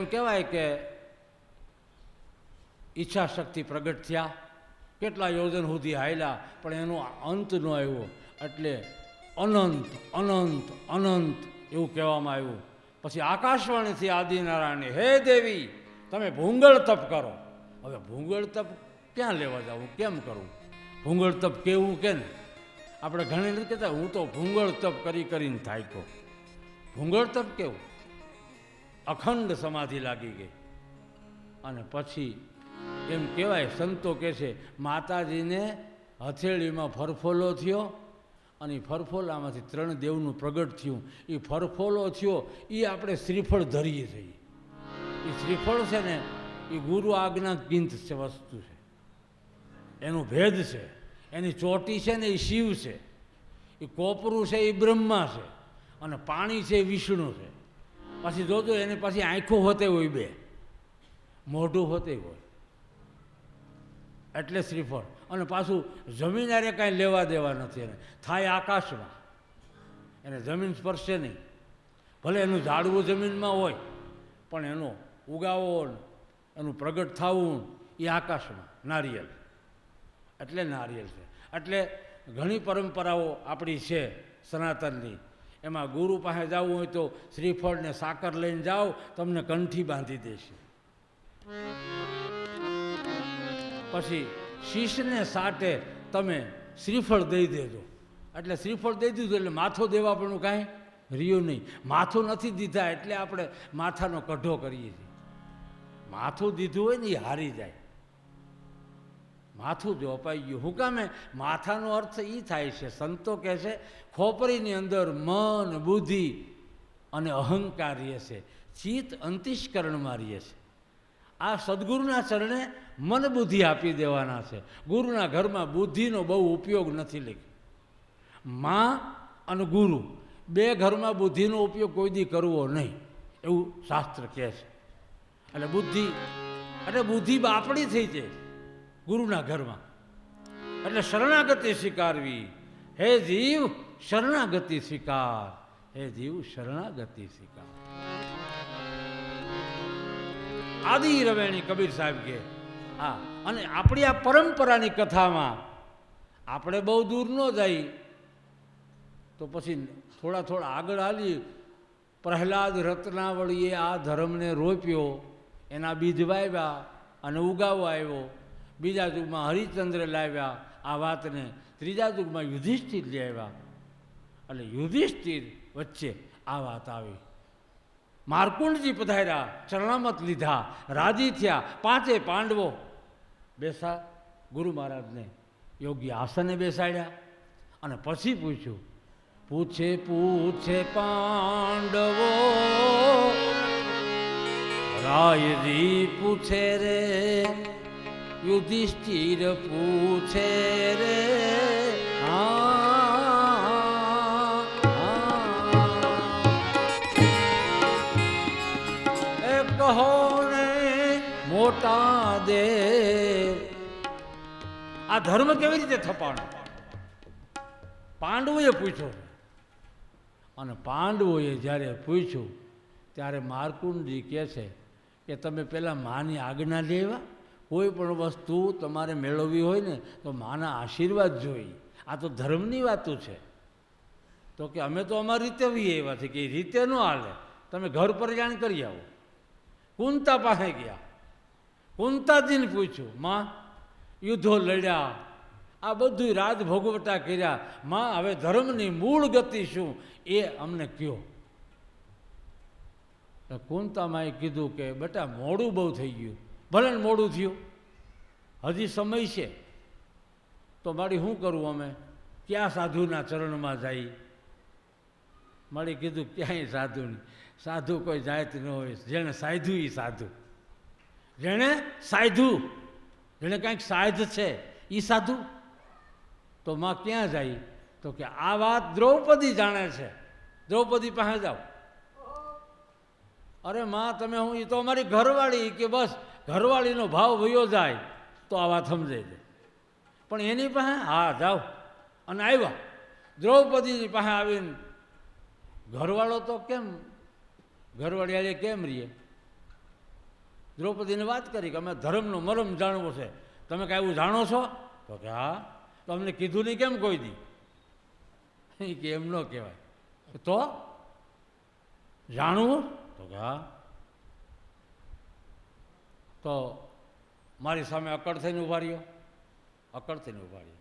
કહેવાય કે ઈચ્છા શક્તિ પ્રગટ થયા, કેટલા યોજન સુધી હાલ્યા, પણ એનો અંત ન આવ્યો. એટલે અનંત અનંત અનંત એવું કહેવામાં આવ્યું. પછી આકાશવાણીથી આદિનારાયણે, હે દેવી, તમે ભૂંગળ તપ કરો. હવે ભૂંગળ તપ ક્યાં લેવા જવું, કેમ કરવું? ભૂંગળ તપ કેવું કે ને આપણે ઘણી નથી કહેતા, હું તો ભૂંગળ તપ કરીને થાક્યો. ભૂંગળ તપ કેવું? અખંડ સમાધિ લાગી ગઈ. અને પછી એમ કહેવાય, સંતો કહે છે, માતાજીને હથેળીમાં ફરફોલો થયો અને ફરફોલામાંથી 3 દેવનું પ્રગટ થયું. એ ફરફોલો થયો એ આપણે શ્રીફળ ધરીએ છીએ. એ શ્રીફળ છે ને, એ ગુરુ આજ્ઞા કિંત છે, વસ્તુ છે, એનો ભેદ છે. એની ચોટી છે ને એ શિવ છે, એ કોપરું છે એ બ્રહ્મા છે, અને પાણી છે એ વિષ્ણુ છે. પછી જોજો, એને પાછી આંખો હોતે હોય, 2 મોઢું હોતે હોય, એટલે શ્રીફળ. અને પાછું જમીન આરે કાંઈ લેવા દેવા નથી. એને થાય આકાશમાં, એને જમીન સ્પર્શે નહીં. ભલે એનું ઝાડવું જમીનમાં હોય, પણ એનો ઉગાવો, એનું પ્રગટ થવું એ આકાશમાં. નારિયેલ એટલે નારિયેલ છે. એટલે ઘણી પરંપરાઓ આપણી છે સનાતનની. એમાં ગુરુ પાસે જવું હોય તો શ્રીફળને સાકર લઈને જાઓ, તમને કંઠી બાંધી દેશે. પછી શીશને સાટે તમે શ્રીફળ દઈ દેજો. એટલે શ્રીફળ દઈ દીધું એટલે માથો દેવા પણ કાંઈ રહ્યું નહીં. માથું નથી દીધા એટલે આપણે માથાનો કઢો કરીએ છીએ. માથું દીધું હોય ને એ હારી જાય. માથું જો અપાઈ ગયું, હું કામે? માથાનો અર્થ એ થાય છે, સંતો કહે છે, ખોપરીની અંદર મન, બુદ્ધિ અને અહંકાર રહે છે, ચિત્ત અંતિષ્કરણમાં રહે છે. આ સદગુરુના ચરણે મન બુદ્ધિ આપી દેવાના છે. ગુરુના ઘરમાં બુદ્ધિનો બહુ ઉપયોગ નથી લખ્યો. માં અને ગુરુ 2 ઘરમાં બુદ્ધિનો ઉપયોગ કોઈ દી કરવો નહીં, એવું શાસ્ત્ર કહે છે. એટલે બુદ્ધિ બાપડી થઈ જાય ગુરુના ઘરમાં. એટલે શરણાગતિ સ્વીકારવી. હે જીવ, શરણાગતિ સ્વીકાર. હે જીવ, શરણાગતિ સ્વીકાર. આદિ રવેણી કબીર સાહેબ કે. હા, અને આપણી આ પરંપરાની કથામાં આપણે બહુ દૂર ન જઈ તો પછી થોડા આગળ હાલી. પ્રહલાદ રત્નાવળીએ આ ધર્મને રોપ્યો, એના બીજ વાવ્યા અને ઉગાવો આવ્યો. બીજા યુગમાં હરિચંદ્ર લાવ્યા આ વાતને. ત્રીજા યુગમાં યુધિષ્ઠિર લઈ આવ્યા. એટલે યુધિષ્ઠિર વચ્ચે આ વાત આવી. માર્કુંડજી પધાર્યા, ચરણામત લીધા, રાજી થયા. 5 પાંડવો બેસા ગુરુ મહારાજને યોગ્ય આસને બેસાડ્યા. અને પછી પૂછે પાંડવો, રાયજી પૂછે રે, યુધિષ્ઠિર પૂછે રે. કહો ને મોટા દેવ, આ ધર્મ કેવી રીતે થપાણો? પાંડવોએ પૂછ્યો. અને પાંડવોએ જ્યારે પૂછ્યું ત્યારે માર્કુંડજી કહે છે કે તમે પહેલાં માની આજ્ઞા લેવા. કોઈ પણ વસ્તુ તમારે મેળવવી હોય ને તો માના આશીર્વાદ જોઈએ. આ તો ધર્મની વાતો છે. તો કે અમે તો અમારી રીતે એવા છે કે રીતે ન હાલે, તમે ઘર પર જાણ કરી આવો. કુંતા પાસે ગયા, કુંતાજીને પૂછ્યું, માં યુદ્ધો લડ્યા, આ બધું રાજ ભોગવટા કર્યા, માં હવે ધર્મની મૂળ ગતિ શું એ અમને કહો. કુંતામાએ કીધું કે બેટા મોડું બહુ થઈ ગયું. ભલે ને મોડું થયું, હજી સમય છે, તો મારી શું કરવું? અમે ક્યાં સાધુના ચરણમાં જઈ? મારી કીધું ક્યાંય સાધુ નહીં. સાધુ કોઈ જાત ન હોય, જેણે સાધુ એ સાધુ. જેણે કાંઈક સાધ છે એ સાધુ. તો માં ક્યાં જાય? તો કે આ વાત દ્રૌપદી જાણે છે, દ્રૌપદી પાસે જાઓ. અરે માં તમે હું, એ તો અમારી ઘરવાળી. કે બસ ઘરવાળીનો ભાવ વયો જાય તો આ વાત સમજાય જાય. પણ એની પાસે હા જાઓ. અને આવ્યા દ્રૌપદીની પાસે આવીને, ઘરવાળો તો કેમ ઘરવાળિયાએ કેમ રહીએ? દ્રૌપદીને વાત કરી કે અમે ધર્મનો મરમ જાણવો છે, તમે કાંઈ એવું જાણો છો? તો કે હા. તો અમને કીધું નહીં કેમ કોઈ દી? કે એમ ન કહેવાય. તો જાણવું? તો કે હા. તો મારી સામે અકળ થઈને ઊભા રહ્યો, અકળ થઈને ઊભા રહ્યો.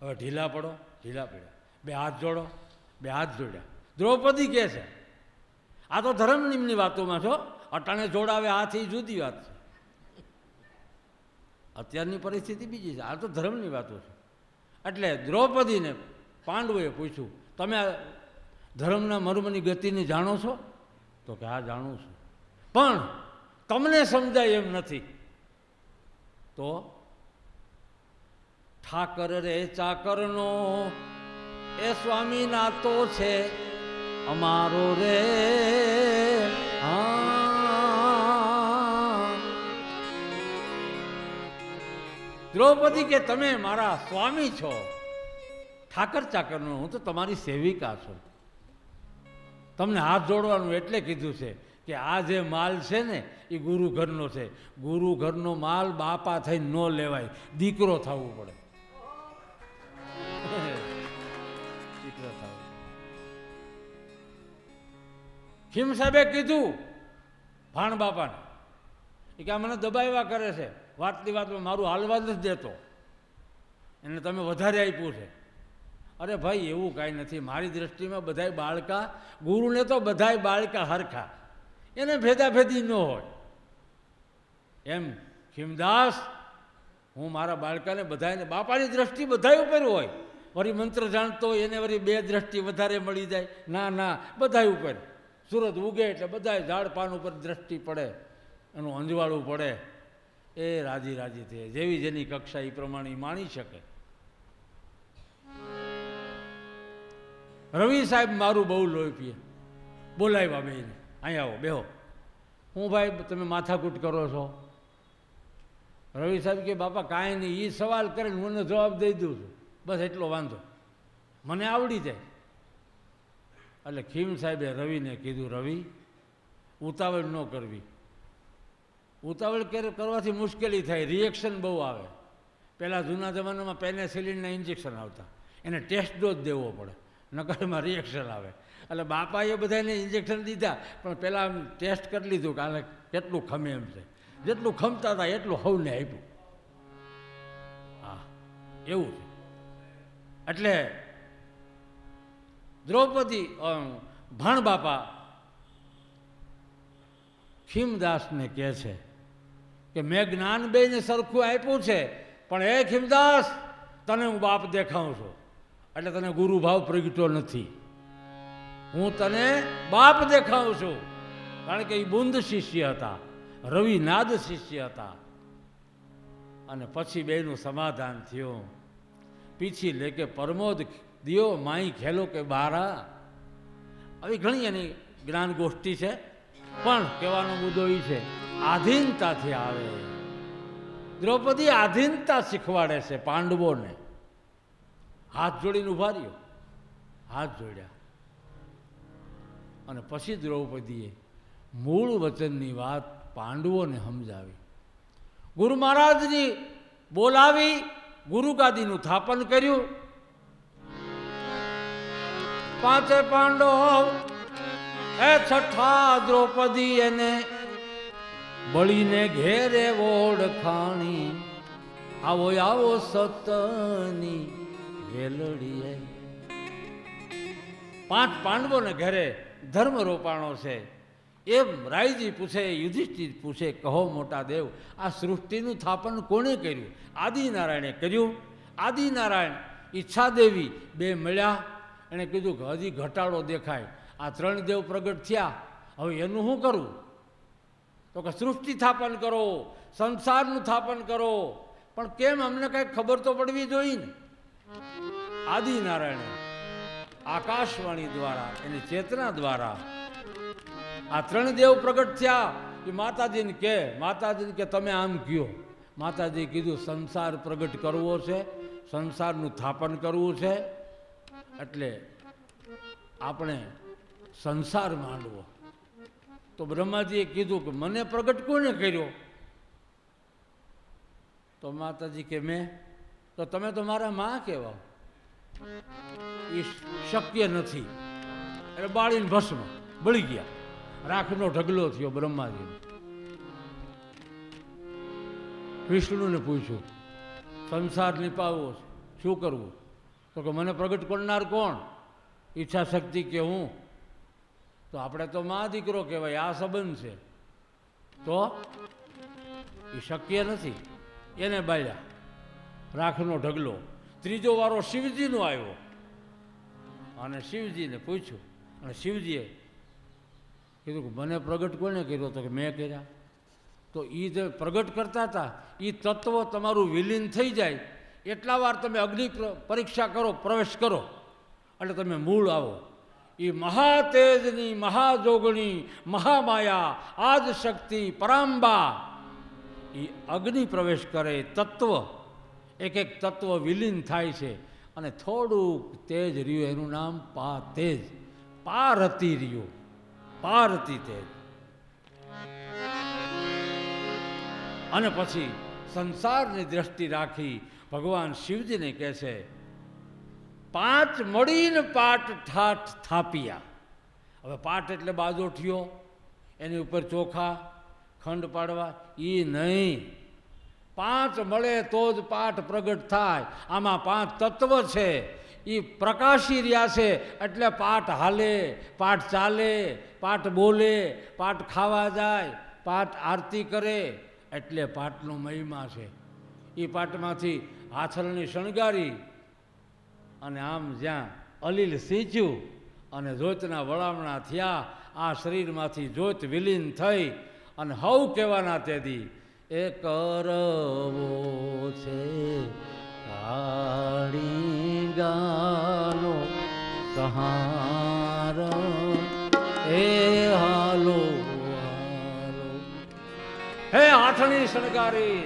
હવે ઢીલા પડો, ઢીલા પડ્યા. બે હાથ જોડો, બે હાથ જોડ્યા. દ્રૌપદી કહે છે આ તો ધર્મની વાતોમાં છો, અટાણે જોડાવે હાથ એ જુદી વાત છે. અત્યારની પરિસ્થિતિ બીજી છે, આ તો ધર્મની વાતો છે. એટલે દ્રૌપદીને પાંડવોએ પૂછ્યું તમે આ ધર્મના મર્મની ગતિને જાણો છો? તો કે હા જાણું છું, પણ તમને સમજાય એમ નથી. તો ઠાકર રે ચાકરનો એ સ્વામી નાતો છે અમારો રે. દ્રૌપદી કે તમે મારા સ્વામી છો, ઠાકર ચાકરનો, હું તો તમારી સેવિકા છું. તમને હાથ જોડવાનું એટલે કીધું છે કે આ જે માલ છે ને એ ગુરુ ઘરનો છે. ગુરુ ઘરનો માલ બાપા થઈને ન લેવાય, દીકરો થવું પડે. દીકરો થવું. ખીમ સાહેબે કીધું ભાણ બાપાને કે આ મને દબાવ્યા કરે છે, વાતની વાતમાં મારું હાલવા નથી દેતો, એને તમે વધારે આપ્યું છે. અરે ભાઈ એવું કાંઈ નથી, મારી દૃષ્ટિમાં બધાય બાળકા, ગુરુને તો બધાય બાળકા હરખા, એને ભેદાભેદી ન હોય. એમ ખીમદાસ હું મારા બાળકાને બધાને બાપાની દૃષ્ટિ બધા ઉપર હોય. વળી મંત્ર જાણતો હોય એને વળી બે દૃષ્ટિ વધારે મળી જાય. ના ના, બધા ઉપર સૂરજ ઉગે એટલે બધા ઝાડ પાન ઉપર દૃષ્ટિ પડે, એનું અંજવાળું પડે. એ રાજી રાજી થઈ, જેવી જેની કક્ષા એ પ્રમાણે માણી શકે. રવિ સાહેબ મારું બહુ લોહી પીએ, બોલાવ્યા બેને, અહીંયા આવો બેહો. હું ભાઈ તમે માથાકૂટ કરો છો? રવિ સાહેબ કે બાપા કાંઈ નહીં, એ સવાલ કરે હું એને જવાબ દઈ દઉં છું, બસ એટલો વાંધો, મને આવડી જાય. એટલે ખીમ સાહેબે રવિને કીધું રવિ ઉતાવળ ન કરવી, ઉતાવળ કરવાથી મુશ્કેલી થાય, રિએક્શન બહુ આવે. પહેલાં જૂના જમાનામાં પેનિસિલિનના ઇન્જેક્શન આવતા, એને ટેસ્ટ ડોઝ દેવો પડે, નકર એમાં રિએક્શન આવે. એટલે બાપાએ બધાને ઇન્જેક્શન દીધા, પણ પહેલાં ટેસ્ટ કરી લીધું કે આને કેટલું ખમે એમ છે. જેટલું ખમતા હતા એટલું હવને આપ્યું. હા એવું છે. એટલે દ્રૌપદી ભાણ બાપા ખીમદાસને કહે છે કે મેં જ્ઞાન બેને સરખું આપ્યું છે, પણ એ ખીમદાસ તને હું બાપ દેખાઉં છું, એટલે તને ગુરુ ભાવ પ્રગટ્યો નથી. હું તને બાપ દેખાઉં છું, કારણ કે એ બુંદ શિષ્ય હતા, રવિ નાદ શિષ્ય હતા. અને પછી બેનું સમાધાન થયું. પીછી લેકે પ્રમોદ દિયો માઈ ખેલો કે બારા. આવી ઘણી એની જ્ઞાન ગોષ્ઠી છે, પણ કહેવાનો મુદ્દો એ છે આધીનતાથી આવે. દ્રૌપદી આધીનતા શીખવાડે છે પાંડવોને. હાથ જોડીને ઉભા રહ્યો, હાથ જોડ્યા. અને પછી દ્રૌપદીએ મૂળ વચનની વાત પાંડવોને સમજાવી. ગુરુ મહારાજની બોલાવી, ગુરુગાદીનું સ્થાપન કર્યું. પાંચે પાંડવ એ છઠ્ઠા દ્રૌપદી એને બળીને ઘેરે ઓળખાણી. આવો આવો સતની વેલડીએ. પાંચ પાંડવોને ઘરે ધર્મ રોપાણો છે. એમ રાયજી પૂછે, યુધિષ્ઠિર પૂછે, કહો મોટા દેવ આ સૃષ્ટિનું સ્થાપન કોણે કર્યું? આદિનારાયણે કર્યું. આદિનારાયણ ઈચ્છાદેવી બે મળ્યા, એણે કીધું કે હજી ઘટાડો દેખાય, આ ત્રણ દેવ પ્રગટ થયા, હવે એનું શું કરવું? તો કે સૃષ્ટિ સ્થાપન કરો, સંસારનું સ્થાપન કરો. પણ કેમ? અમને કંઈક ખબર તો પડવી જોઈએ ને. આદિનારાયણે આકાશવાણી દ્વારા, એની ચેતના દ્વારા આ ત્રણ દેવ પ્રગટ થયા. એ માતાજીને કે તમે આમ કયો. માતાજી કીધું સંસાર પ્રગટ કરવો છે, સંસારનું સ્થાપન કરવું છે, એટલે આપણે સંસાર માંડવો. તો બ્રહ્માજીએ કીધું કે મને પ્રગટ કોને કર્યો? તો માતાજી કે મેં. તો તમે તો મારા માં કહેવાઓ. એ શક્ય નથી. એટલે બાળીને ભસ્મ બળી ગયા. રાખનો ઢગલો થયો બ્રહ્માજી. વિષ્ણુને પૂછ્યું સંસાર નિપાવવો શું કરવું? તો કે મને પ્રગટ કરનાર કોણ? ઈચ્છા શક્તિ કે હું? તો આપણે તો મા દીકરો કહેવાય, આ સંબંધ છે. તો એ શક્ય નથી. એને બાળ્યા. રાખનો ઢગલો. ત્રીજો વારો શિવજીનો આવ્યો અને શિવજીને પૂછ્યું. અને શિવજીએ કીધું કે મને પ્રગટ કોને કર્યો? તો કે મેં કર્યા. તો એ જે પ્રગટ કરતા હતા એ તત્વ તમારું વિલીન થઈ જાય એટલા વાર તમે અગ્નિ પરીક્ષા કરો, પ્રવેશ કરો, એટલે તમે મૂળ આવો. એ મહાતેજની, મહાજોગણી, મહામાયા, આદ શક્તિ, પરાંબા એ અગ્નિ પ્રવેશ કરે. તત્વ એક એક તત્વ વિલીન થાય છે અને થોડુંક તેજ રહ્યું, એનું નામ તેજ, પારતી રહ્યું, પારતી તેજ. અને પછી સંસારની દ્રષ્ટિ રાખી ભગવાન શિવજીને કહે છે, 5 મળીને પાટ ઠાઠ થાપ્યા. હવે પાટ એટલે બાજોઠિયો, એની ઉપર ચોખા ખંડ પાડવા, એ નહીં. 5 મળે તો જ પાઠ પ્રગટ થાય. આમાં 5 તત્વ છે, એ પ્રકાશી રહ્યા છે. એટલે પાઠ હાલે, પાઠ ચાલે, પાઠ બોલે, પાઠ ખાવા જાય, પાઠ આરતી કરે. એટલે પાઠનો મહિમા છે. એ પાઠમાંથી હાથરણી શણગારી અને આમ જ્યાં અલીલ સીંચ્યું અને જ્યોતના વળામણા થયા. આ શરીરમાંથી જ્યોત વિલીન થઈ અને હવ કહેવાના તેથી એ કરવો છે કાળી ગાલો સહાર એ હાલો હાલો. હે હાથણી શણગારી,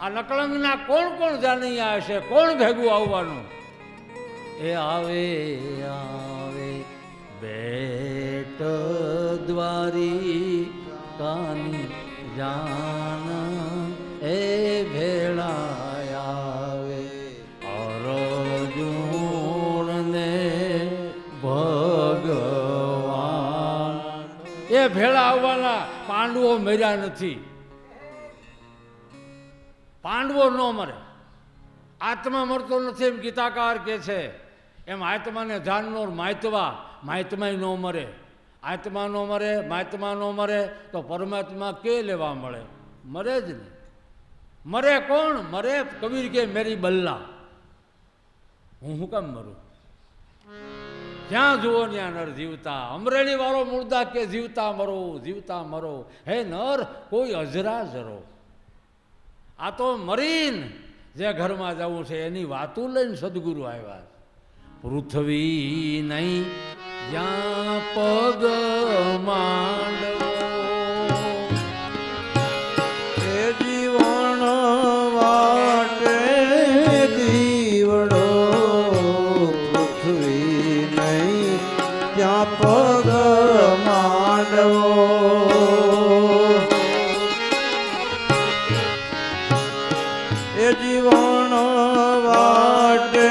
આ નકળંગના કોણ કોણ જાનૈયા હશે? કોણ ભેગું આવવાનું? એ આવે આવે બેટ દ્વારી કાની જાન એ ભેળા આવે અર્જુન ને ભગવાન એ ભેળા આવવાના. પાંડવો મર્યા નથી. પાંડવો ન મરે. આત્મા મરતો નથી એમ ગીતાકાર કે છે. એમ આત્માને જાનનો માયતમાય ન મરે. આત્મા ન મરે, માયતમા ન મરે તો પરમાત્મા કે લેવા મળે? મરે જ નહીં. મરે કોણ? મરે કબીર કે મેરી બલ્લા. હું કામ મરું? જ્યાં જુઓ ત્યાં નર જીવતા. અમરેલી વાળો મુર્દા કે જીવતા મરો, જીવતા મરો. હે નર કોઈ અજરા જરો. આ તો મરીને જે ઘરમાં જવું છે એની વાતું લઈને સદગુરુ આવ્યા. પૃથ્વી નહીં જ્યાં પગ માંડવો એ જીવન વાટે દીવડો. પૃથ્વી નહીં ત્યાં પગ માંડવો એ જીવન વાટે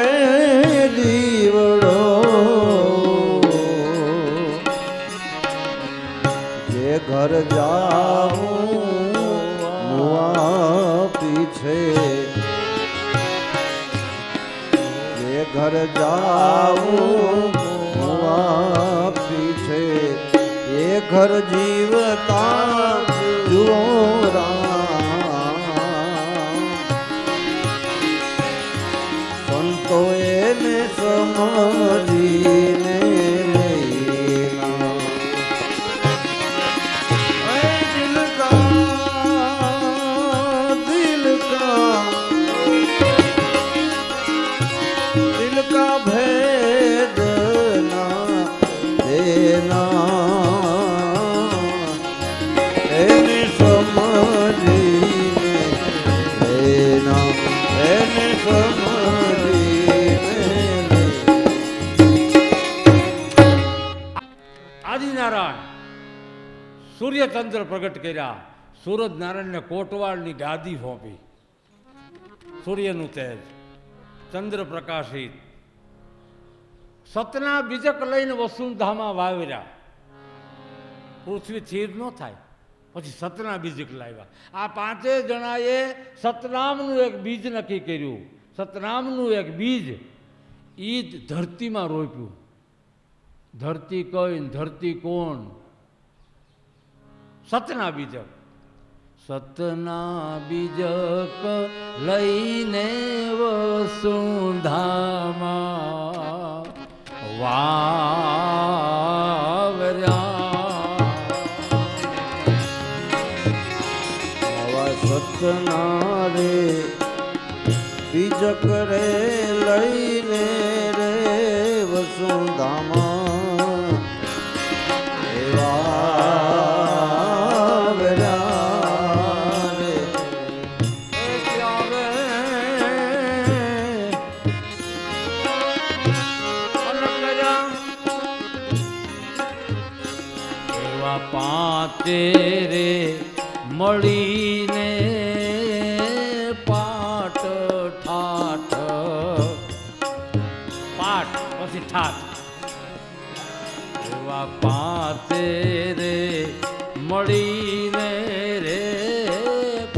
દીવડો. ચંદ્ર પ્રગટ કર્યા, સૂરજ નારાયણને કોટવાળની ગાદી સોંપી, સૂર્યનું તેજ, ચંદ્ર પ્રકાશિત, સતના બીજક લઈને વસુંધામાં વાવ્યા. પૃથ્વી સ્થિર ન થાય, પછી સતના બીજક લાવ્યા. આ પાંચે જણાએ સતનામનું એક બીજ નક્કી કર્યું. સતનામનું એક બીજ ઈ જ ધરતીમાં રોપ્યું. ધરતી કઈ, ધરતી કોણ? સતના બીજક. સતના બીજક લઈને વસુંધામાં વાવ્યા. સતના રે બીજક રે લઈને રે વસુંધામાં પાંચે રે મળીને પાટ ઠાઠ, પાઠ પછી ઠાઠ, એવા પાંચે રે મળીને રે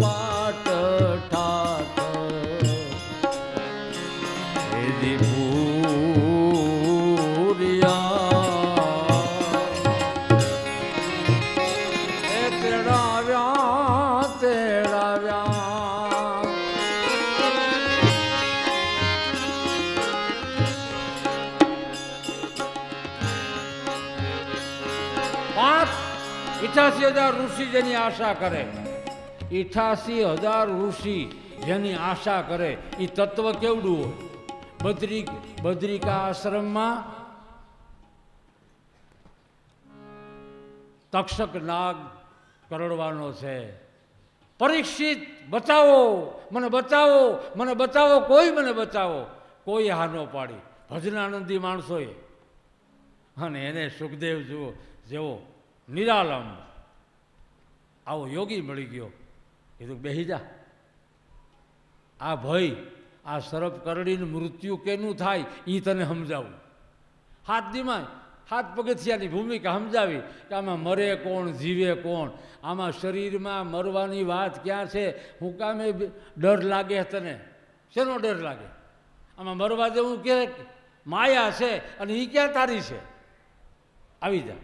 પાટ ઠાઠ. એદી ઈઠ્યાસી હજાર ઋષિ જેની આશા કરે, 88,000 ઋષિ જેની આશા કરે, એ તત્વ કેવડું હોય? બદ્રિકા આશ્રમમાં તક્ષક નાગ કરડવાનો છે. પરીક્ષિત બચાવો, મને બચાવો, મને બચાવો, કોઈ મને બચાવો, કોઈ હાનો પાડી. ભજનાનંદી માણસોએ. અને એને સુખદેવ જુઓ જેવો નિરાલંબ આવો યોગી મળી ગયો. કીધું બેહી જા. આ ભય, આ સરપ કરડીને મૃત્યુ કેનું થાય એ તને સમજાવું. હાથ દીમાં 7 પગથિયાની ભૂમિકા સમજાવી કે આમાં મરે કોણ, જીવે કોણ, આમાં શરીરમાં મરવાની વાત ક્યાં છે? હું કામે ડર લાગે તને? શેનો ડર લાગે? આમાં મરવા જેવું કે માયા છે અને એ ક્યાં તારી છે? આવી જા.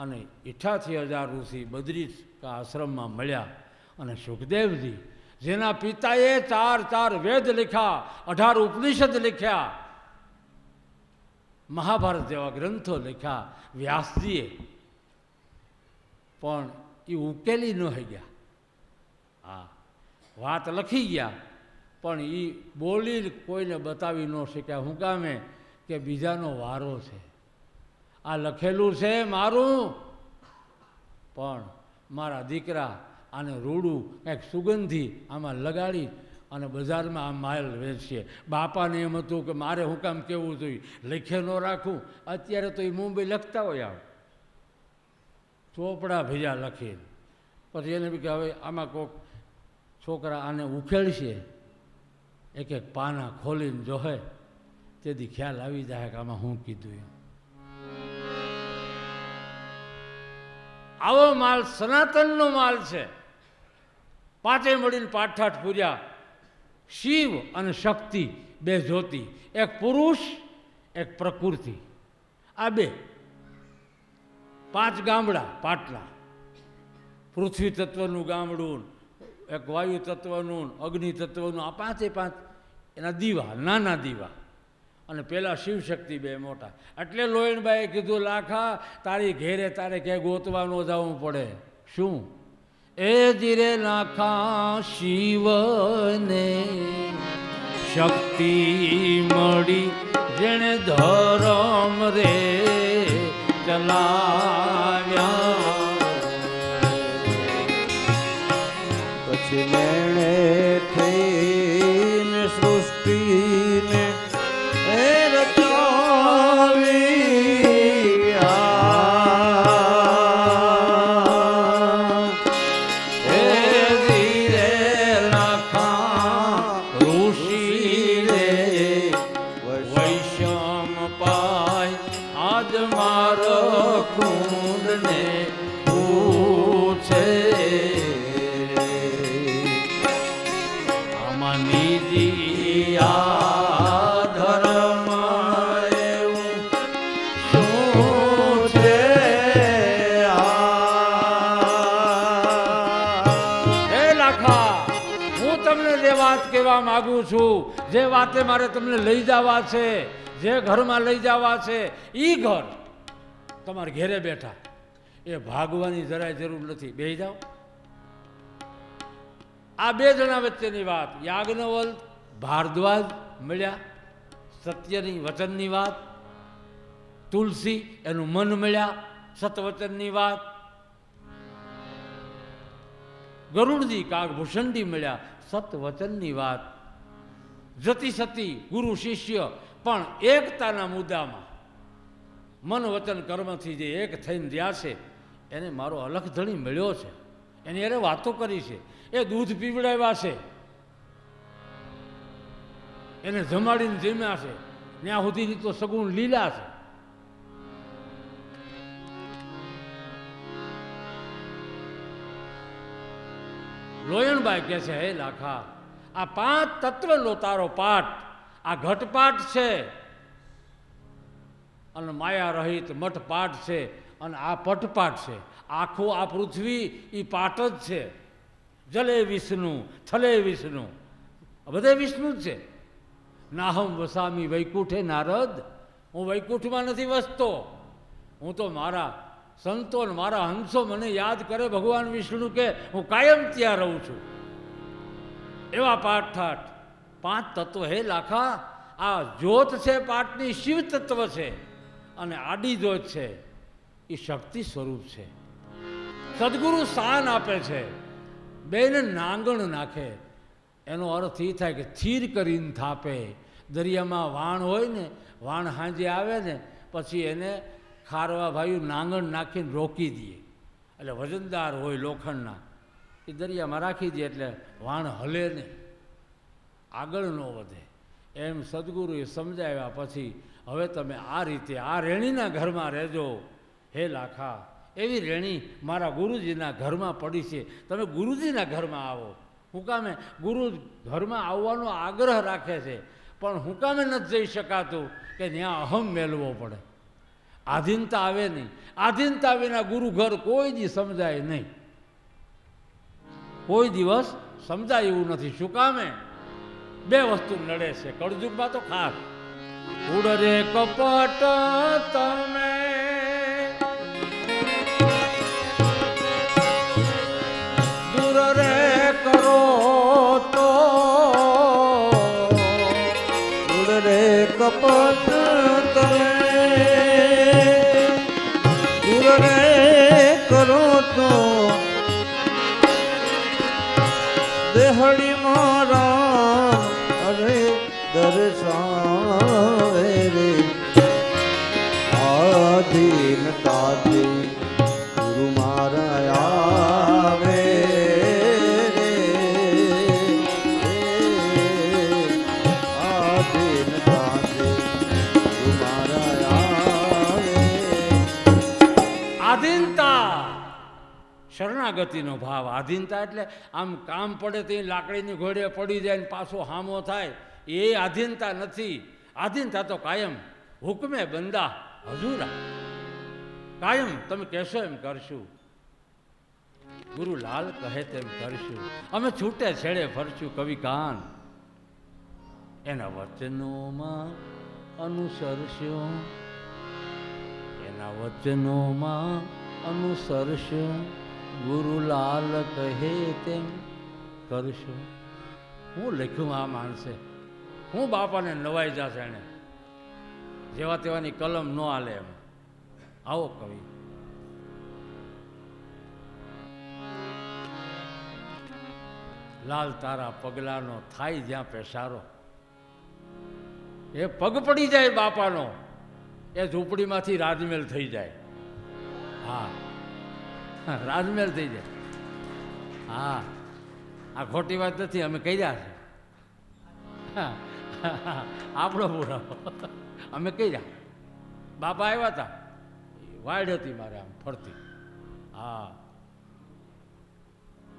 અને 88,000 ઋષિ બદ્રિકા આશ્રમમાં મળ્યા. અને સુખદેવજી જેના પિતાએ 4 વેદ લખ્યા, 18 ઉપનિષદ લખ્યા, મહાભારત જેવા ગ્રંથો લખ્યા વ્યાસજીએ, પણ એ ઉકેલી ન થઈ ગયા. હા, વાત લખી ગયા પણ એ બોલી કોઈને બતાવી ન શક્યા. હું કામે કે બીજાનો વારો છે, આ લખેલું છે મારું, પણ મારા દીકરા આને રૂડું કંઈક સુગંધી આમાં લગાડી અને બજારમાં આ માલ વેચશે. બાપાને એમ હતું કે મારે હું કામ કહેવું જોઈએ, લખે ન રાખું. અત્યારે તો એ મુંબઈ લખતા હોય, આમ ચોપડા ભેજા લખીને. પછી એને બી કે હવે આમાં કોઈક છોકરા આને ઉખેડશે, એક પાના ખોલીને જોહે, તેથી ખ્યાલ આવી જાય કે આમાં હું કીધું એમ. આવો માલ સનાતનનો માલ છે. પાંચે મળીને પાઠાઠ પૂર્યા. શિવ અને શક્તિ, 2 જ્યોતિ, એક પુરુષ એક પ્રકૃતિ. આ 2 5 ગામડા પાટલા. પૃથ્વી તત્વનું ગામડું, એક વાયુ તત્વનું, અગ્નિ તત્વનું, આ 5 એના દીવા, નાના દીવા. અને પેલા શિવશક્તિ 2 મોટા. એટલે લોયણબાઈએ કીધું, લાખા તારી ઘેરે તારે ક્યાંય ગોતવા ન જવું પડે. શું? એ ધીરે લાખા શિવને શક્તિ મળી, જેણે ધરમ રે ચલાવ્યા. પછી મેણે થઈને સૃષ્ટિને રચાવી. ખાતરે વાત કહેવા માગું છું. જે વાતે મારે તમને લઈ જવા છે, જે ઘરમાં લઈ જવા છે, એ ઘર તમારે ઘેરે બેઠા, એ ભાગવાની જરાય જરૂર નથી. બેસી જાઓ. આ બે જણા વચ્ચેની વાત, યાજ્ઞવલ્ક ભારદ્વાજ મળ્યા, સત્યની વચનની વાત. તુલસી એનું મન મળ્યા, સતવચનની વાત. ગરુડજી કાગભૂષણજી મળ્યા, સતવચનની વાત. જતિ સતી ગુરુ શિષ્ય પણ એકતાના મુદ્દામાં મન વચન કર્મથી જે એક થઈને રહ્યા છે, એને મારો અલખ ધણી મળ્યો છે. એની અરે વાતો કરી છે, એ દૂધ પીવડાવ્યા છે, એને જમાડીને જમ્યા છે, ત્યાં સુધીની તો સગુણ લીલા છે. લોયણબાઈ કહે છે, હે લાખા, આ 5 તત્વનો તારો પાઠ, આ ઘટપાઠ છે અને માયા રહિત મઠપાઠ છે, અને આ પટપાઠ છે. આખું આ પૃથ્વી એ પાઠ જ છે. જલે વિષ્ણુ, થલે વિષ્ણુ, બધે વિષ્ણુ જ છે. નાહમ વસામી વૈકુંઠે નારદ, હું વૈકુંઠમાં નથી વસતો, હું તો મારા સંતો ને મારા હંસો મને યાદ કરે. ભગવાન વિષ્ણુ કે હું કાયમ ત્યાં રહું છું. એવા પાઠ 5 તત્વ. હે લાખા, આ જ્યોત છે પાઠની, શિવ તત્વ છે, અને આડી જ્યોત છે એ શક્તિ સ્વરૂપ છે. સદગુરુ શાન આપે છે, બેને નાંગણ નાખે. એનો અર્થ એ થાય કે સ્થિર કરીને થાપે. દરિયામાં વાણ હોય ને, વાણ હાંજે આવે ને પછી એને ખારવા ભાઈઓ નાંગણ નાખીને રોકી દે. એટલે વજનદાર હોય લોખંડના, એ દરિયામાં રાખી દે એટલે વાણ હલે ને, આગળ ન વધે. એમ સદગુરુએ સમજાવ્યા પછી હવે તમે આ રીતે આ રેણીના ઘરમાં રહેજો. હે લાખા, એવી રેણી મારા ગુરુજીના ઘરમાં પડી છે, તમે ગુરુજીના ઘરમાં આવો. હું કામે ગુરુ ઘરમાં આવવાનો આગ્રહ રાખે છે, પણ હું કામે નથી જઈ શકાતું કે ત્યાં અહમ મેળવો પડે. આધીનતા આવે નહીં. આધીનતા વિના ગુરુ ઘર કોઈ દી સમજાય નહીં, કોઈ દિવસ સમજાય એવું નથી. શું કામે? 2 વસ્તુ નડે છે કળજુગમાં તો ખાસ. ઉડરે કપટ તમે દૂર રે કરો તો, ઉડરે કપટ તમે દૂર રે કરો તો, દેહડી મારા અરે દર્શાવે રે. આધીનતાથી ગુરુ મારા આવે રે. આધીનતાથી ગુરુ મારા આવે. આધીનતા શરણાગતિનો ભાવ. આધીનતા એટલે આમ કામ પડે તો લાકડીની ઘોડે પડી જાય ને પાછો હામો થાય, એ આધીનતા નથી. આધીનતા તો કાયમ હુકમે બંદા હજુરા, કાયમ તમે કહેશો એમ કરશું, ગુરુ લાલ કહે તેમ કરશું. અમે છૂટે છેડે ફરશું કવિ કાન, એના વચનોમાં અનુસરશું, એના વચનોમાં અનુસરશું. ગુરુ લાલ કહે તેમ કરશું. હું લખ્યું આ માણસે, હું બાપાને નવાઈ જશે એને, જેવા તેવાની કલમ ન હાલે એમ. આવો કવિ. લાલ તારા પગલાનો થાય જ્યાં પેસારો, એ પગ પડી જાય બાપાનો, એ ઝૂંપડીમાંથી રાજમેલ થઈ જાય. હા, રાજમેલ થઈ જાય. હા, આ ખોટી વાત નથી, અમે કર્યા છે. આપણો પૂરાવો અમે કર્યા. બાપા આવ્યા હતા, વાડ હતી મારે આમ ફરતી. હા,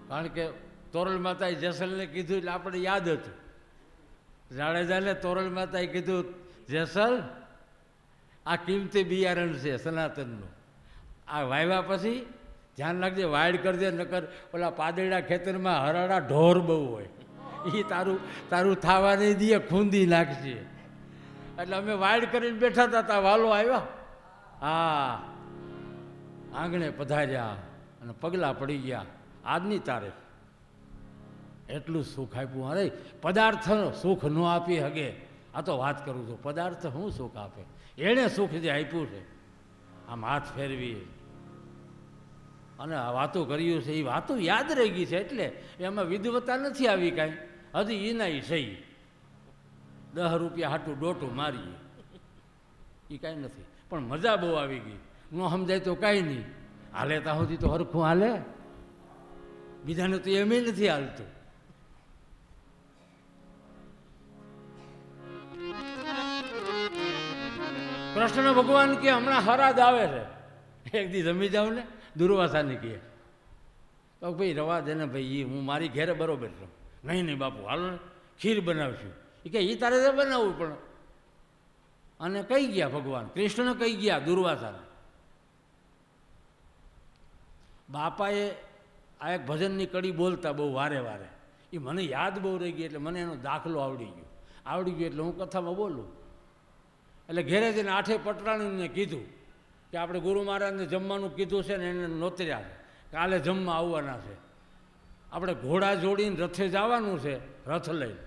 કારણ કે તોરલ માતાએ જેસલને કીધું એટલે આપણે યાદ હતું. જાડેજાને તોરલ માતાએ કીધું, જેસલ આ કિંમતી બિયારણ છે સનાતનનું, આ વાવ્યા પછી ધ્યાન રાખજે, વાડ કરજે, નકર ઓલા પાદળના ખેતરમાં હરાડા ઢોર બહુ હોય, એ તારું તારું થાવા નહીં દે, ખૂંદી નાખશે. એટલે અમે વાઇડ કરીને બેઠા હતા, તા વાલો આવ્યા. હા, આંગણે પધાર્યા અને પગલાં પડી ગયા. આજની તારીખ એટલું સુખ આપ્યું. અરે પદાર્થ સુખ ન આપી હગે. આ તો વાત કરું છું, પદાર્થ શું સુખ આપે? એણે સુખ જે આપ્યું છે, આમ હાથ ફેરવી અને આ વાતો કર્યું છે, એ વાતો યાદ રહી ગઈ છે. એટલે એમાં વિદવતા નથી આવી કાંઈ. હજી એના સહી 10 રૂપિયા હાટું ડોટું મારીએ એ કાંઈ નથી, પણ મજા બહુ આવી ગઈ. ન સમજાય તો કાંઈ નહીં, હાલે ત્યાં સુધી તો હરખું હાલે. બીજાને તો એમ નથી હાલતું. કૃષ્ણ ભગવાન કે હમણાં હરાદ આવે છે, એક દી જમી જાઉં ને. દુર્વાસાને કહે તો ભાઈ રવા દે ને ભાઈ, હું મારી ઘેરે બરોબર છું. નહીં નહીં બાપુ હાલો ને, ખીર બનાવશું. એ કે એ તારે તો બનાવવું પણ. અને કઈ ગયા ભગવાન કૃષ્ણ, કઈ ગયા દુર્વાસાને. બાપાએ આ એક ભજનની કડી બોલતા બહુ વારે વારે, એ મને યાદ બહુ રહી ગઈ. એટલે મને એનો દાખલો આવડી ગયો એટલે હું કથામાં બોલું. એટલે ઘેરે જઈને 8 પટરાણીને કીધું કે આપણે ગુરુ મહારાજને જમવાનું કીધું છે ને, એને નોતર્યા છે, કાલે જમવા આવવાના છે. આપણે ઘોડા જોડીને રથે જવાનું છે, રથ લઈને.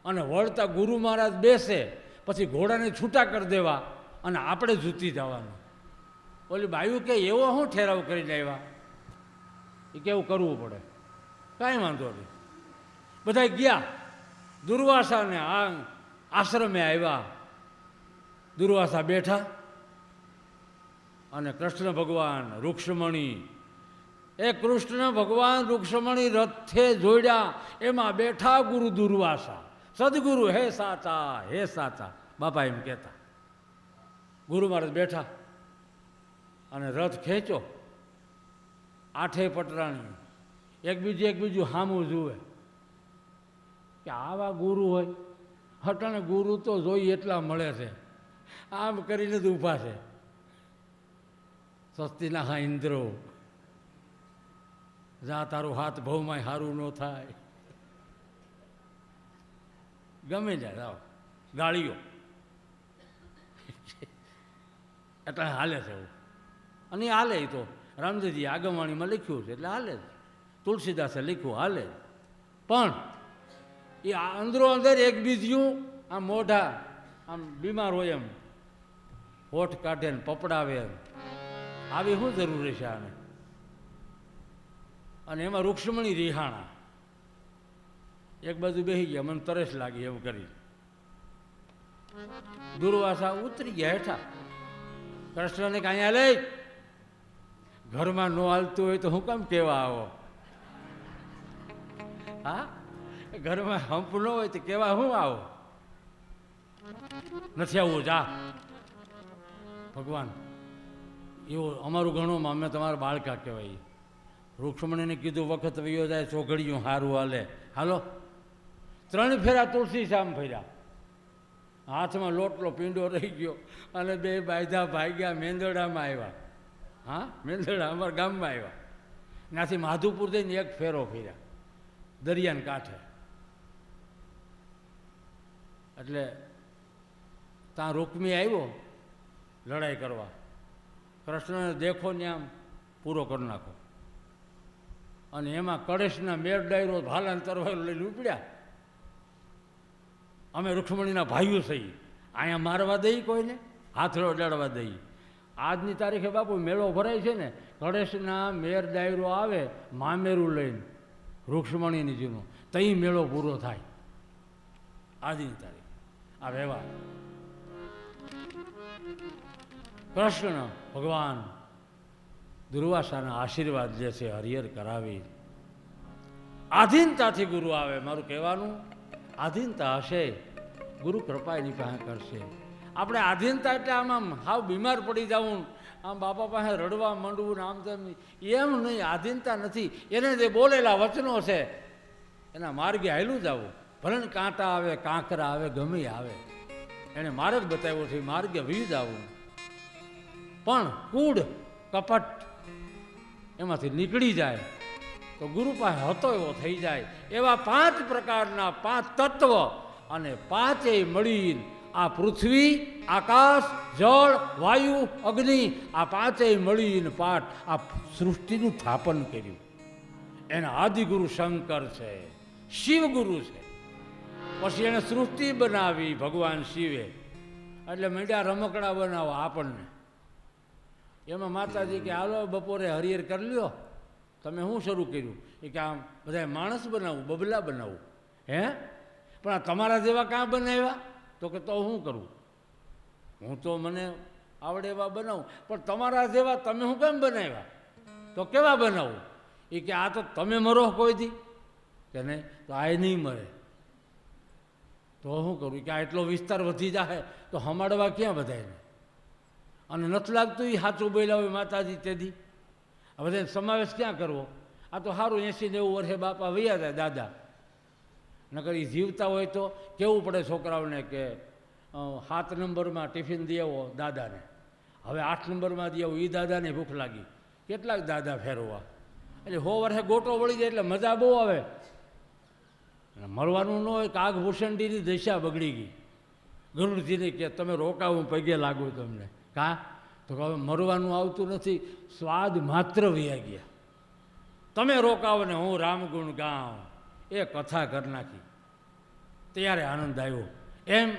અને વળતા ગુરુ મહારાજ બેસે પછી ઘોડાને છૂટા કરી દેવા અને આપણે જૂતી જવાનું. ઓલી બાયું કે એવો શું ઠેરાવ કરીને આવ્યા? એ કેવું કરવું પડે, કાંઈ વાંધો નહીં. બધા ગયા દુર્વાસાને આશ્રમે આવ્યા. દુર્વાસા બેઠા અને કૃષ્ણ ભગવાન રૂક્ષ્મણી, એ કૃષ્ણ ભગવાન રૂક્ષ્મણી રથે જોડ્યા, એમાં બેઠા ગુરુ દુર્વાસા. સદગુરુ હે સાચા, હે સાચા, બાપા એમ કહેતા. ગુરુ મહારાજ બેઠા અને રથ ખેંચો. 8 પટરાણી એકબીજું સામું જુએ કે આવા ગુરુ હોય. હટાણે ગુરુ તો જોઈ એટલા મળે છે, આમ કરીને જ ઊભા છે. સ્વસ્તિના હા ઇન્દ્રો, જા તારું હાથ ભવમાં સારું ન થાય. ગમે જાય જાઓ ગાળીઓ એટલે હાલે છે એવું. અને હાલે તો રામદેવજી આગમવાણીમાં લખ્યું છે એટલે હાલે જ. તુલસીદાસે લખ્યું હાલે. પણ એ અંદરો અંદર એકબીજું આમ મોઢા આમ બીમાર હોય એમ હોઠ કાઢે ને પપડાવે એમ, આવી શું જરૂરી છે આને? અને એમાં રૂક્ષ્મણી રિહાણા એક બાજુ બેસી ગયા, મને તરસ લાગી એવું કરી. દુર્વાસા ઉતરી ગયા હેઠા. કૃષ્ણને કાંઈ હાલે, ઘરમાં ન હાલતું હોય તો હું કેમ કહેવા આવો? હા, ઘરમાં હંપ ન હોય તો કેવા હું આવો? નથી આવવું, જા. ભગવાન એવું અમારું ઘણું, અમે તમારા બાળકા કહેવાય. રૂક્ષ્મણીને કીધું વખત વયો જાય, ચોઘડિયું સારું હાલે. હાલો 3 ફેરા તુલસી સામ ફર્યા. હાથમાં લોટલો પીંડો રહી ગયો અને 2 બાયધા ભાગ્યા મેંદરડામાં આવ્યા. હા, મેંદરડા અમારા ગામમાં આવ્યા. ત્યાંથી માધુપુર જઈને 1 ફેરો ફર્યા દરિયાને કાંઠે. એટલે ત્યાં રૂકમી આવ્યો લડાઈ કરવા. કૃષ્ણને દેખો ને આમ પૂરો કરી નાખો. અને એમાં કળેશના મેર ડાયરો ભાલાને તરવારો લઈને ઉપડ્યા. અમે રૂક્ષ્મણીના ભાઈઓ થઈ, અહીંયા મારવા દઈ કોઈને, હાથડો અડાડવા દઈ. આજની તારીખે બાપુ મેળો ભરાય છે ને, કળેશના મેર ડાયરો આવે મામેરું લઈને રૂક્ષ્મણીની જૂનો, તઈ મેળો પૂરો થાય. આજની તારીખ આ વ્યવહાર. કૃષ્ણ ભગવાન દુર્વાસાના આશીર્વાદ જે છે હરિહર કરાવી. આધીનતાથી ગુરુ આવે. મારું કહેવાનું આધીનતા હશે, ગુરુ કૃપા એની પાસે કરશે. આપણે આધીનતા એટલે આમ હાવ બીમાર પડી જવું, આમ બાપા પાસે રડવા માંડવું ને આમ તેમ, એમ નહીં. આધીનતા નથી. એને જે બોલેલા વચનો છે એના માર્ગે હાલ્યું જવું. ભલે ને કાંટા આવે, કાંકરા આવે, ગમે આવે, એણે માર્ગ બતાવ્યો છે, માર્ગે વી જવું. પણ કૂડ કપટ એમાંથી નીકળી જાય તો ગુરુ પાસે હતો એવો થઈ જાય. એવા 5 પ્રકારના 5 તત્વ અને 5 મળીને આ પૃથ્વી, આકાશ, જળ, વાયુ, અગ્નિ આ 5 મળીને આ સૃષ્ટિનું સ્થાપન કર્યું. એના આદિગુરુ શંકર છે, શિવગુરુ છે. પછી એને સૃષ્ટિ બનાવી ભગવાન શિવે. એટલે મીંડા રમકડા બનાવો આપણને. એમાં માતાજી કે હાલો બપોરે હરિહર કરી લ્યો. તમે શું શરૂ કર્યું? એ કે આમ બધા માણસ બનાવું, બબલા બનાવું. હે પણ આ તમારા જેવા કાં બનાવ્યા? તો કે તો શું કરું? હું તો મને આવડે એવા બનાવું, પણ તમારા જેવા તમે શું કેમ બનાવ્યા? તો કેવા બનાવું? એ કે આ તો તમે મરો કોઈ દી કે નહીં, તો આ નહીં મરે. તો શું કરું? કે આ એટલો વિસ્તાર વધી જાય તો હમાડવા ક્યાં બધાને? અને નથી લાગતું એ સાચું બોલ્યા હોય માતાજી તેથી. આ બધાને સમાવેશ ક્યાં કરવો? આ તો સારું 80-90 વર્ષે બાપા વૈયા જાય દાદા. નકર એ જીવતા હોય તો કહેવું પડે છોકરાઓને કે 7 નંબરમાં ટિફિન દઈ આવો દાદાને. હવે 8 નંબરમાં દઈ આવો, એ દાદાને ભૂખ લાગી. કેટલાક દાદા ફેરવવા? એટલે 100 વર્ષે ગોટો વળી જાય એટલે મજા બહુ આવે. મરવાનું ન હોય. કાગભૂષણજીની દશા બગડી ગઈ. ગરુડજીને કે તમે રોકાવું, પગે લાગુ તમને. કાં તો હવે મરવાનું આવતું નથી, સ્વાદ માત્ર વૈયા ગયા. તમે રોકાવો ને હું રામગુણ ગાઉં, એ કથા કરી નાખી. ત્યારે આનંદ આવ્યો. એમ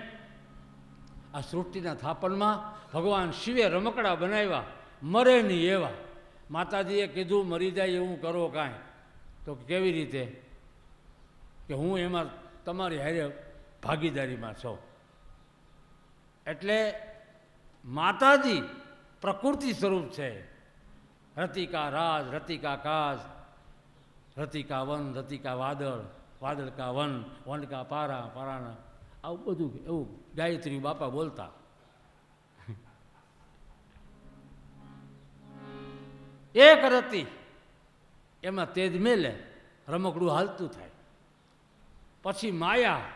આ સૃષ્ટિના સ્થાપનમાં ભગવાન શિવે રમકડા બનાવ્યા, મરે નહીં એવા. માતાજીએ કીધું મરી જાય એવું કરો કાંઈ. તો કેવી રીતે? કે હું એમાં તમારી હારે ભાગીદારીમાં છું. એટલે માતાજી પ્રકૃતિ સ્વરૂપ છે. રતિકા રાજ, રતિકા કાજ, રતિકા વન, રતિકા વાદળ, વાદળ કા વન, વન કા પારા, પારાના આવું બધું એવું ગાયત્રી બાપા બોલતા. એક રતિ એમાં તેજ મેલે, રમકડું હાલતું થાય. પછી માયા,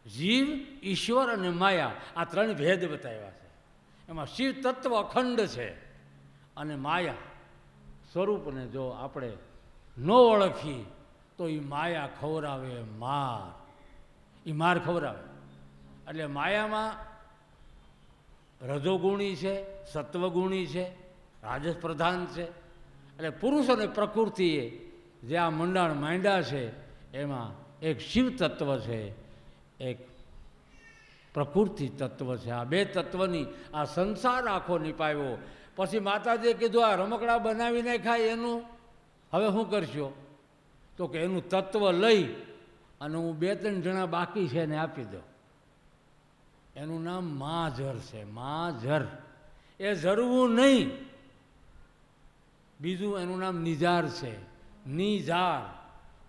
જીવ, ઈશ્વર અને માયા આ 3 ભેદ બતાવ્યા છે. એમાં શિવ તત્વ અખંડ છે અને માયા સ્વરૂપને જો આપણે ન ઓળખી તો એ માયા ખવરાવે માર. એ માર ખવરાવે. એટલે માયામાં રજોગુણી છે, સત્વગુણી છે, રાજસ પ્રધાન છે. એટલે પુરુષ અને પ્રકૃતિએ જે આ મંડાણ માંડ્યા છે એમાં એક શિવ તત્વ છે, એક પ્રકૃતિ તત્વ છે. આ 2 તત્વની આ સંસાર આખો નિપાવ્યો. પછી માતાજીએ કીધું આ રમકડા બનાવીને ખાય એનું હવે શું કરશો? તો કે એનું તત્વ લઈ અને હું 2-3 જણા બાકી છે એને આપી દો. એનું નામ માઝર છે. માઝર એ ઝરવું નહીં. બીજું એનું નામ નિજાર છે. નિજાર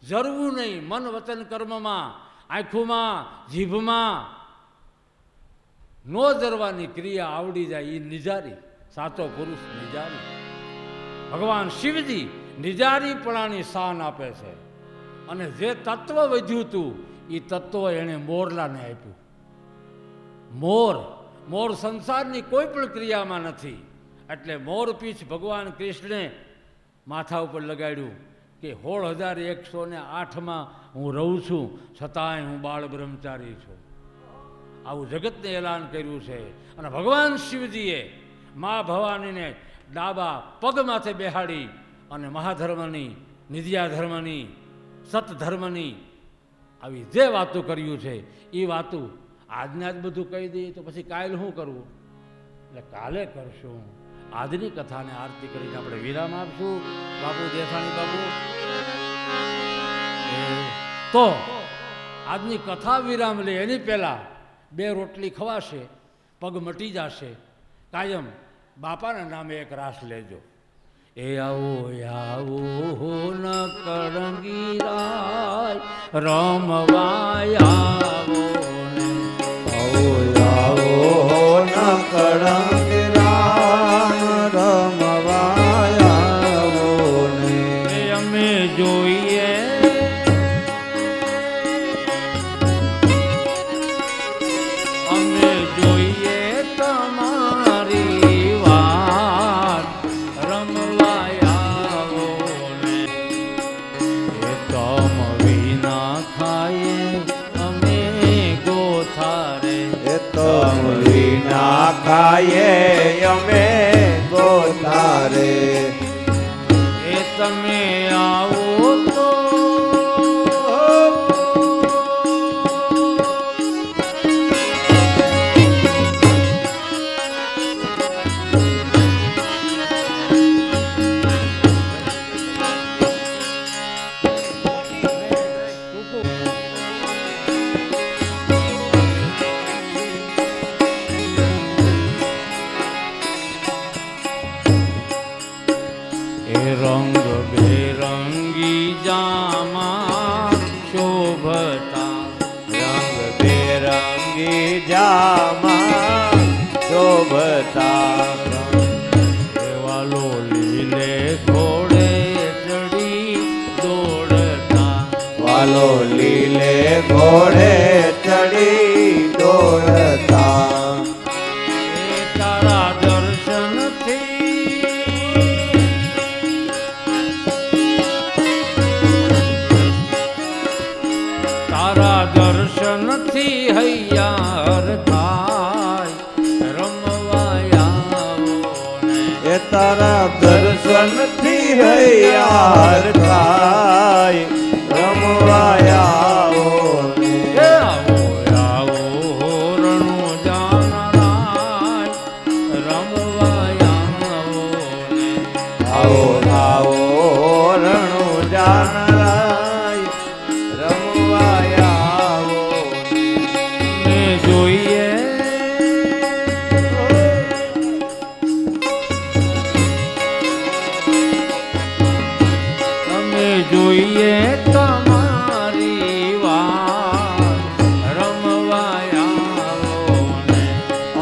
ઝરવું નહીં. મન વચન કર્મમાં, આંખોમાં, જીભમાં નો ઝરવાની ક્રિયા આવડી જાય એ નિજારી. સાચો પુરુષ નિજારી. ભગવાન શિવજી નિજારીપણાની શાન આપે છે. અને જે તત્વ વધ્યું હતું એ તત્વ એણે મોરલાને આપ્યું. મોર સંસારની કોઈ પણ ક્રિયામાં નથી. એટલે મોરપીછ ભગવાન કૃષ્ણે માથા ઉપર લગાડ્યું કે 16,108માં હું રહું છું, છતાંય હું બાળ બ્રહ્મચારી છું. આવું જગતને એલાન કર્યું છે. અને ભગવાન શિવજીએ મા ભવાનીને ડાબા પગ માથે બેહાડી અને મહાધર્મની, નિદ્યાધર્મની, સતધર્મની આવી જે વાતો કર્યું છે એ વાતો આજને આજ બધું કહી દઈએ તો પછી કાલે શું કરવું? એટલે કાલે કરશું. આજની કથાને આરતી કરીને આપણે વિરામ આપશું. બાપુ દેસાણી બાપુ તો આજની કથા વિરામ લે એની પહેલાં 2 રોટલી ખવાશે, પગ મટી જશે. કાયમ બાપાના નામે એક રાસ લેજો. એ આવો આવો ન કળંગીરાય રમવાયાવો ને, આવો આવો ન કળંગીરાય રમવાયાવો ને. અમે જોઈએ તમારી વાત રમવાયાવો ને. વિના ખાઈએ અમે તો તારે એ તમે આવો તો રંગ બેરંગી જામા શોભતા રંગ બેરંગી જામા શોભતા વાલો લીલે ઘોડે ચડી દોડતા વાલો લીલે ઘોડે ચડી દોડતા એ તારા દર્શનથી તારા દર્શનથી હૈયાર થાય રમવાયા એ તારા દર્શનથી હૈયાર થાય રમવાયા આવો આવો રણુ જાનરાય રમવાયા આવો આવો રણુ જાનરાય રમવાયા ને જોઈએ તમે જોઈએ તમારી વાત રમવાયા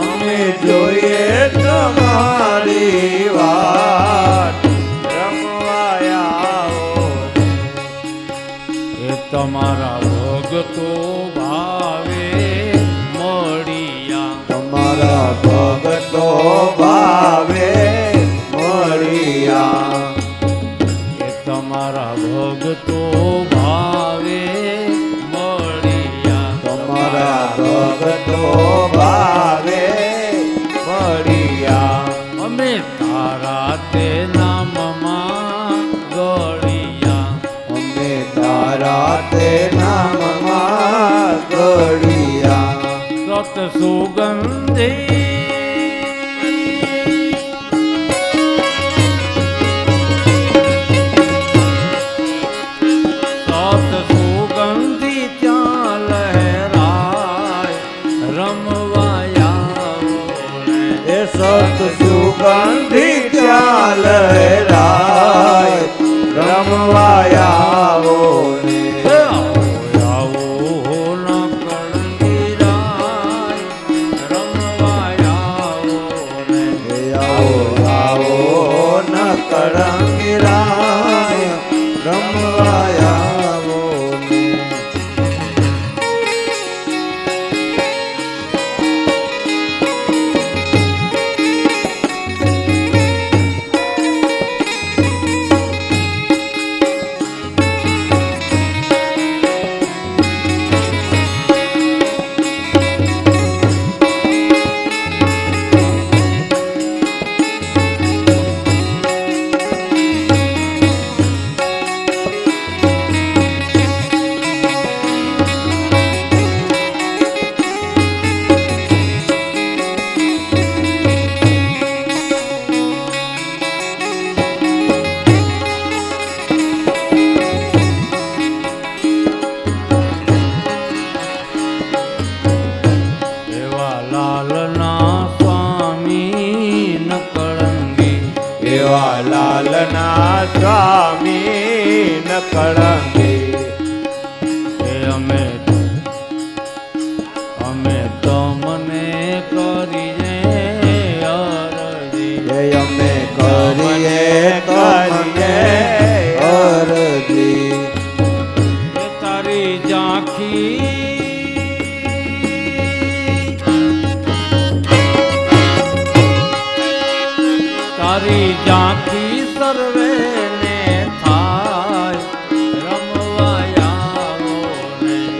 અમે જોઈએ તમારી વાત રમવાયા એ તમારા ભગતો ભાવે મળ્યા તમારા ભગતો ભાવે મળ્યા એ તમારા ભગતો ભાવે મળ્યા તમારા ભગતો ભાવે મળ્યા અમે તારા તે નામમાં ગળ્યા અમે તારા તે નામમાં ગળ્યા સત સુગંધી સત સુગંધી ત્યાં લહેરાય રમવાયા એ સત સુગંધી ત્યાં લહેરાય રમવાયા કળંગીરાય રમવાયા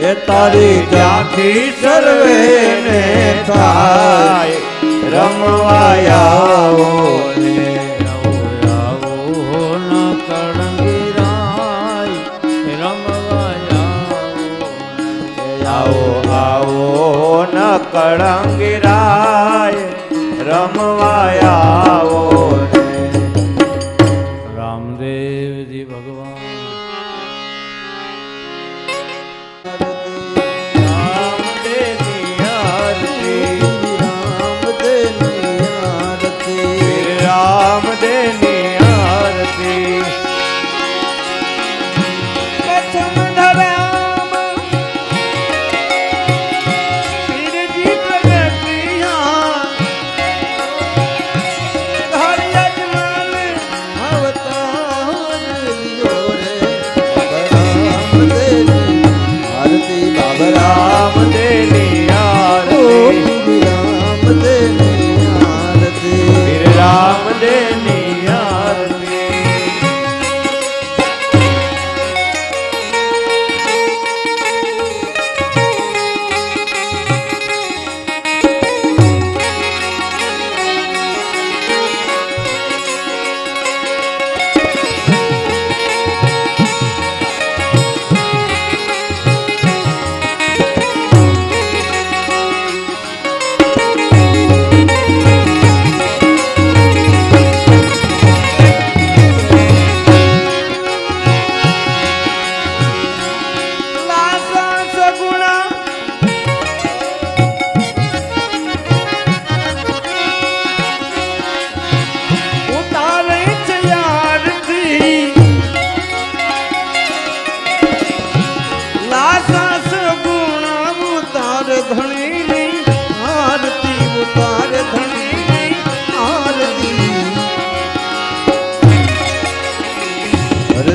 એ તારી ત્યાંથી સર્વે ને થાય રમવા આવો ને કળંગીરાય રમવા આવો ને રામદેવજી ભગવાન રામદેવની આરતી રામદેવની આરતી રામદેવની આરતી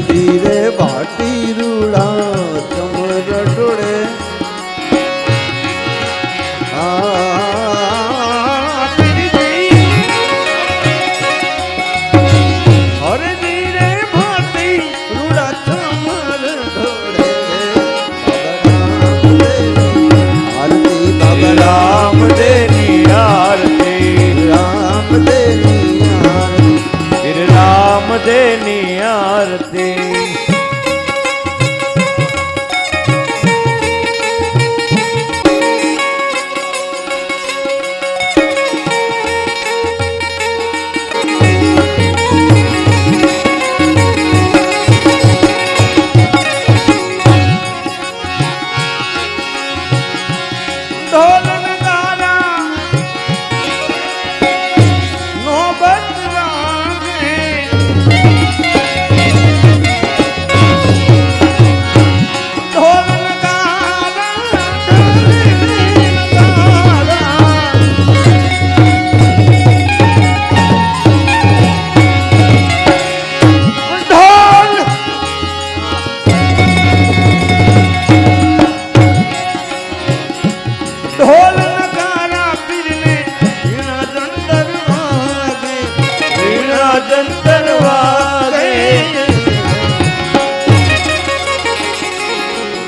ધીરે ભાટી રૂડા ચમર ડોળે હરે ધીરે ભાટી રૂડા ચમર ડોળે આરતી બાબા રામદેવની આરતી રામદેવની આરતી રામદેવની આરતી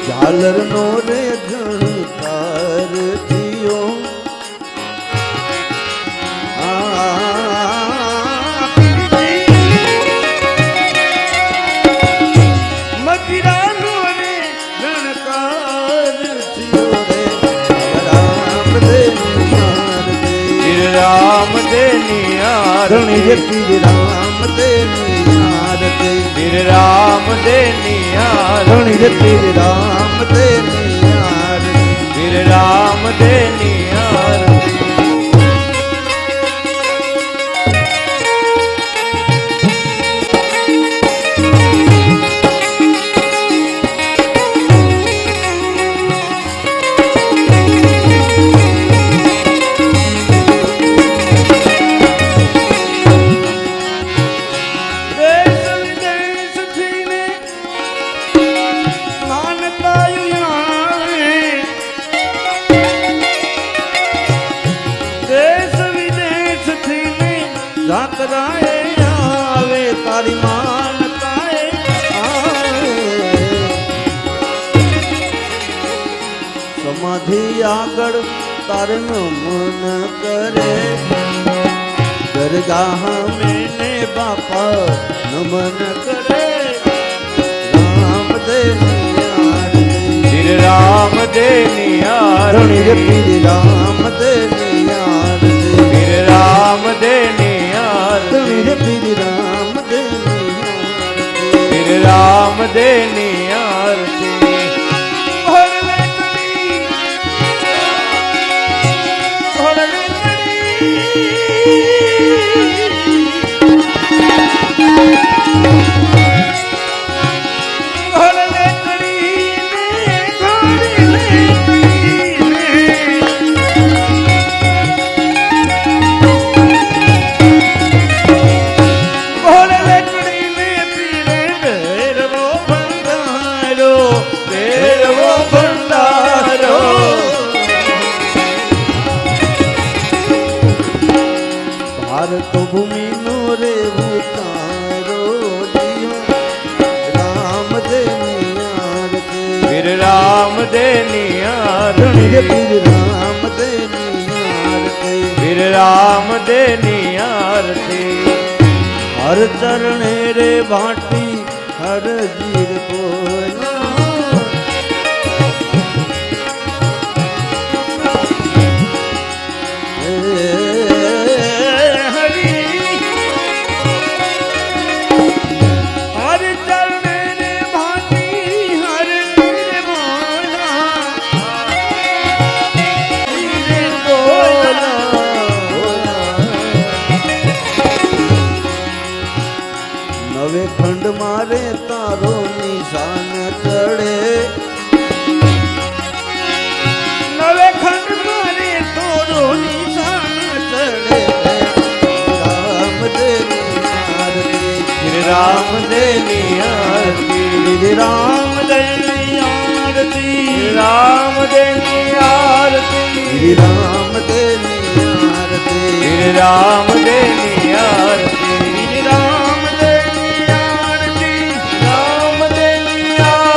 ઝાલર નો રે ઝણકાર થયો મથુરા નો રે ઝણકાર થયો રે રામદેવની આરતી રામદેવની આરતી વીર રામદેવની આરતી વીર રામદેવની આરતી વીર રામદેવની આરતી આવે તારી માનતાએ આવે મારાથી આગળ તારે મન કરે દરગાહ મેને બાપા નમન કરે રામ દેની આરતી શ્રી રામ દેની રણી રે આરતી પીર રામ દેની આરતી પીર રામ દેની આરતી રણી રે પીર રામ દેની આરતી પીર રામ દેની આરતી ભારત ભૂમિ નો રે ઉતારો દિયો રામ દેની આરતી પીર રામ દેની રણી રે આરતી પીર રામ દેની આરતી પીર રામ દેની આરતી હર ચરણે રે ભાટી હર જીર બોલા નવે ખંડ મારે તારો નિશાન ચડે નવે ખંડ મારે તારો નિશાન ચડે રામ દેની આરતી શ્રી રામ દેની આરતી શ્રી રામ દેની આરતી શ્રી રામ દેની આરતી શ્રી રામ દેની આરતી શ્રી રામ દેની આરતી શ્રી રામ દેની આરતી રામ દેની આરતી રામ દેની આરતી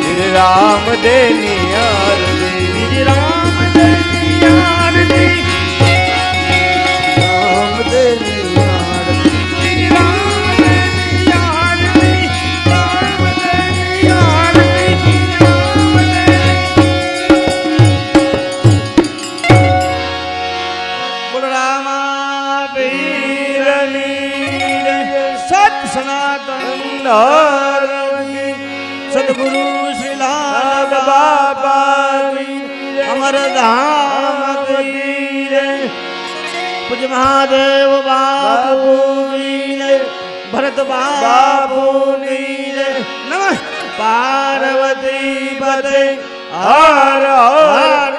શ્રી રામ દેની આરતી શ્રી રામ દેની આરતી રામ દેની આરતી શ્રી રામ દેની આરતી રામ દેની આરતી રામ દેની બોલ રામા પીરની સત સનાતન ધર્મની સદગુરુ શ્રી લાલ બાબાની અમર ધામ તીરે પૂજ્ય મહાદેવ બાપુની ભરત બાપુની નમઃ પાર્વતી પતે હર હર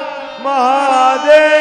મહાદેવ